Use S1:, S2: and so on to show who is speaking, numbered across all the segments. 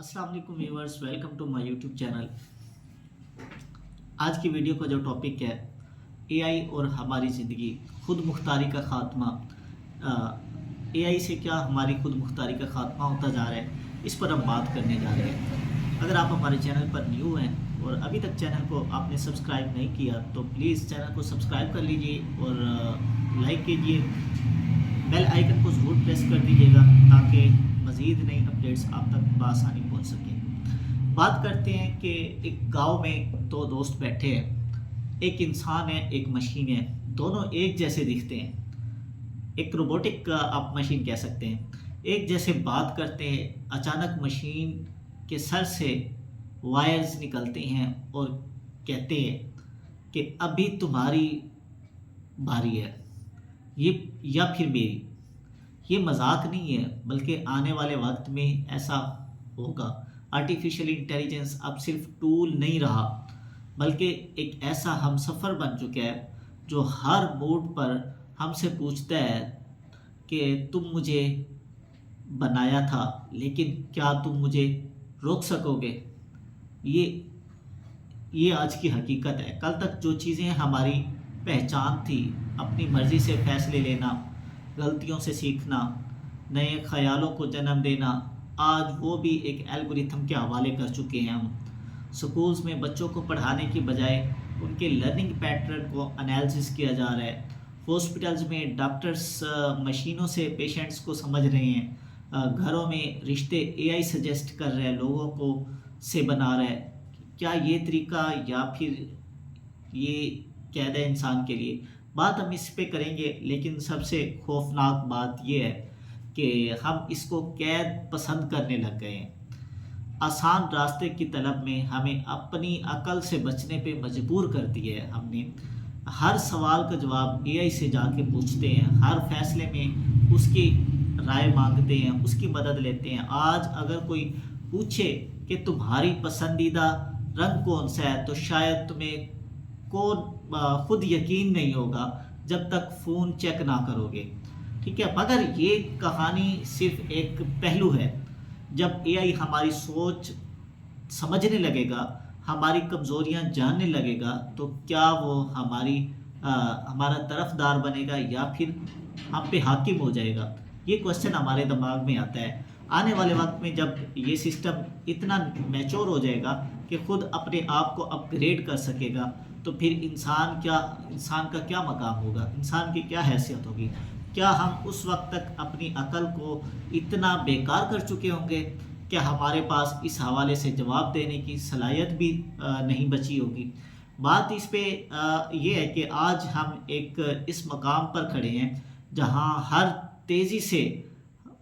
S1: अस्सलाम वालेकुम viewers, welcome to my YouTube channel. आज की वीडियो का जो टॉपिक है एआई और हमारी ज़िंदगी, खुद मुख्तारी का ख़ात्मा। एआई से क्या हमारी खुद मुख्तारी का ख़ात्मा होता जा रहा है, इस पर हम बात करने जा रहे हैं। अगर आप हमारे चैनल पर न्यू हैं और अभी तक चैनल को आपने सब्सक्राइब नहीं किया तो प्लीज़ चैनल को सब्सक्राइब कर लीजिए और लाइक कीजिए। बेल आइकन को ज़रूर प्रेस कर दीजिएगा ताकि मज़ीद नई अपडेट्स आप तक बआसानी पहुंच सकें। बात करते हैं कि एक गांव में दो दोस्त बैठे हैं, एक इंसान है एक मशीन है, दोनों एक जैसे दिखते हैं। एक रोबोटिक आप मशीन कह सकते हैं। एक जैसे बात करते हैं, अचानक मशीन के सर से वायर्स निकलते हैं और कहते हैं कि अभी तुम्हारी बारी है, ये या फिर मेरी। ये मजाक नहीं है बल्कि आने वाले वक्त में ऐसा होगा। आर्टिफिशियल इंटेलिजेंस अब सिर्फ टूल नहीं रहा बल्कि एक ऐसा हमसफ़र बन चुका है जो हर मोड पर हमसे पूछता है कि तुम मुझे बनाया था लेकिन क्या तुम मुझे रोक सकोगे। ये ये आज की हकीकत है। कल तक जो चीज़ें हमारी पहचान थी, अपनी मर्ज़ी से फ़ैसले लेना, गलतियों से सीखना, नए ख्यालों को जन्म देना, आज वो भी एक एल्गोरिथम के हवाले कर चुके हैं हम। स्कूल्स में बच्चों को पढ़ाने की बजाय उनके लर्निंग पैटर्न को एनालिसिस किया जा रहा है। हॉस्पिटल्स में डॉक्टर्स मशीनों से पेशेंट्स को समझ रहे हैं। घरों में रिश्ते एआई सजेस्ट कर रहे हैं, लोगों को से बना रहा है। क्या ये तरीका या फिर ये कैद है इंसान के लिए? बात हम इस पे करेंगे, लेकिन सबसे खौफनाक बात यह है कि हम इसको कैद पसंद करने लग गए हैं। आसान रास्ते की तलब में हमें अपनी अकल से बचने पे मजबूर कर दिया है। हमने हर सवाल का जवाब एआई से जाके पूछते हैं, हर फैसले में उसकी राय मांगते हैं, उसकी मदद लेते हैं। आज अगर कोई पूछे कि तुम्हारी पसंदीदा रंग कौन सा है तो शायद तुम्हें खुद यकीन नहीं होगा जब तक फ़ोन चेक ना करोगे। ठीक है, मगर ये कहानी सिर्फ एक पहलू है। जब एआई हमारी सोच समझने लगेगा, हमारी कमज़ोरियां जानने लगेगा, तो क्या वो हमारा तरफदार बनेगा या फिर हम पे हाकिम हो जाएगा? ये क्वेश्चन हमारे दिमाग में आता है। आने वाले वक्त में जब ये सिस्टम इतना मैच्योर हो जाएगा कि खुद अपने आप को अपग्रेड कर सकेगा, तो फिर इंसान का क्या मकाम होगा, इंसान की क्या हैसियत होगी? क्या हम उस वक्त तक अपनी अकल को इतना बेकार कर चुके होंगे कि हमारे पास इस हवाले से जवाब देने की सलाहियत भी नहीं बची होगी? बात इस पे ये है कि आज हम एक इस मकाम पर खड़े हैं जहां हर तेज़ी से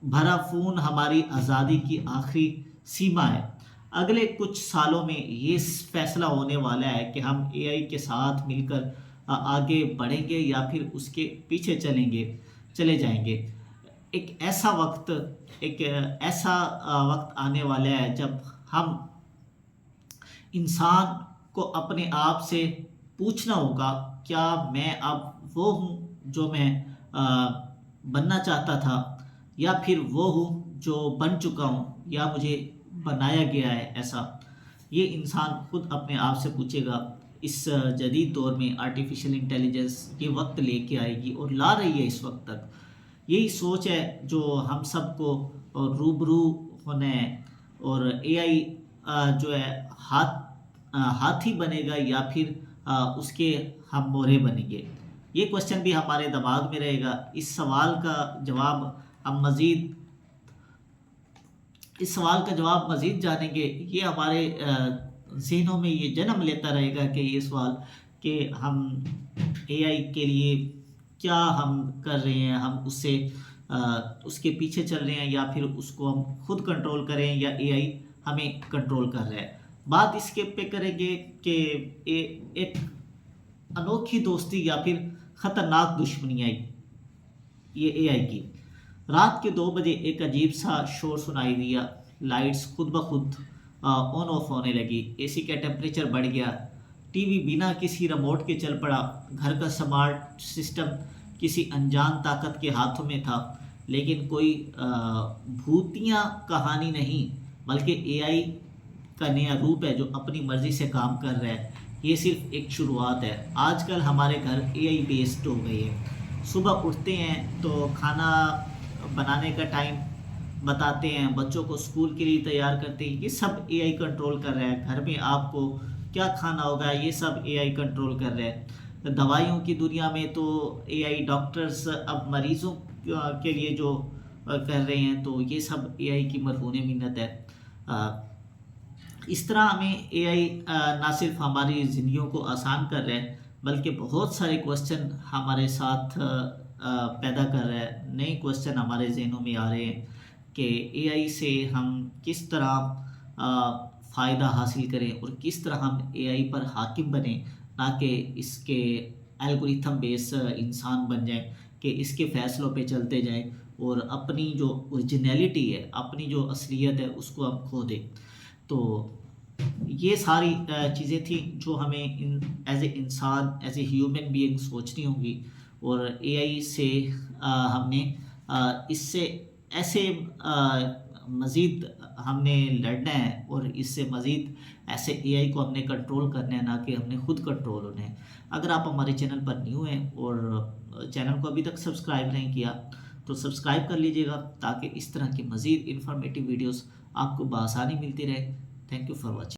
S1: भरा फ़ोन हमारी आज़ादी की आखिरी सीमा है। अगले कुछ सालों में ये फैसला होने वाला है कि हम एआई के साथ मिलकर आगे बढ़ेंगे या फिर उसके पीछे चले जाएंगे। एक ऐसा वक्त आने वाला है जब हम इंसान को अपने आप से पूछना होगा, क्या मैं अब वो हूँ जो मैं बनना चाहता था, या फिर वो हूँ जो बन चुका हूँ, या मुझे बनाया गया है ऐसा? ये इंसान खुद अपने आप से पूछेगा। इस जदीद दौर में आर्टिफिशियल इंटेलिजेंस ये वक्त लेके आएगी और ला रही है इस वक्त तक। यही सोच है जो हम सबको रूबरू होना है। और एआई जो है हाथी बनेगा या फिर उसके हम मोरे बनेंगे? ये क्वेश्चन भी हमारे दिमाग में रहेगा। इस सवाल का जवाब मज़ीद जानेंगे। ये हमारे ज़हनों में ये जन्म लेता रहेगा कि ये सवाल कि हम एआई के लिए क्या हम कर रहे हैं, हम उसके पीछे चल रहे हैं या फिर उसको हम खुद कंट्रोल करें या एआई हमें कंट्रोल कर रहा है। बात इसके पे करेंगे कि एक अनोखी दोस्ती या फिर ख़तरनाक दुश्मनी आई ये एआई की। रात के 2 बजे एक अजीब सा शोर सुनाई दिया। लाइट्स खुद ब खुद ऑन ऑफ होने लगी, एसी का टेम्परेचर बढ़ गया, टीवी बिना किसी रिमोट के चल पड़ा। घर का स्मार्ट सिस्टम किसी अनजान ताकत के हाथों में था, लेकिन कोई भूतिया कहानी नहीं, بلکہ اے آئی کا نیا روپ ہے جو اپنی مرضی سے کام کر رہا ہے، یہ صرف ایک شروعات ہے۔ آج کل ہمارے گھر اے آئی بیسڈ ہو گئی ہے۔ صبح اٹھتے ہیں تو کھانا بنانے کا ٹائم بتاتے ہیں، بچوں کو اسکول کے لیے تیار کرتے ہیں، یہ سب اے آئی کنٹرول کر رہا ہے۔ گھر میں آپ کو کیا کھانا ہوگا یہ سب اے آئی کنٹرول کر رہا ہے۔ دوائیوں کی دنیا میں تو اے آئی ڈاکٹرز اب مریضوں کے لیے جو کر رہے ہیں، تو یہ سب اے آئی کی مرہون منت ہے۔ اس طرح ہمیں اے آئی نہ صرف ہماری زندگیوں کو آسان کر رہا ہے، بلکہ بہت سارے کوسچن ہمارے ساتھ پیدا کر رہا ہے۔ نئے کوسچن ہمارے ذہنوں میں آ رہے ہیں کہ اے آئی سے ہم کس طرح فائدہ حاصل کریں اور کس طرح ہم اے آئی پر حاکم بنیں، نہ کہ اس کے الگوریتھم بیس انسان بن جائیں کہ اس کے فیصلوں پہ چلتے جائیں اور اپنی جو اوریجنیلٹی ہے، اپنی جو اصلیت ہے، اس کو ہم کھو دیں۔ تو یہ ساری چیزیں تھیں جو ہمیں ایز اے انسان، ایز اے ہیومن بینگ سوچنی ہوں گی، اور اے آئی سے ہم نے اس سے ایسے مزید ہم نے لڑنا ہے، اور اس سے مزید ایسے اے آئی کو ہم نے کنٹرول کرنا ہے، نہ کہ ہم نے خود کنٹرول ہونا ہے۔ اگر آپ ہمارے چینل پر نیو ہیں اور چینل کو ابھی تک سبسکرائب نہیں کیا تو سبسکرائب کر لیجئے گا، تاکہ اس طرح کی مزید انفارمیٹیو ویڈیوز آپ کو بآسانی ملتی رہے۔ Thank you for watching.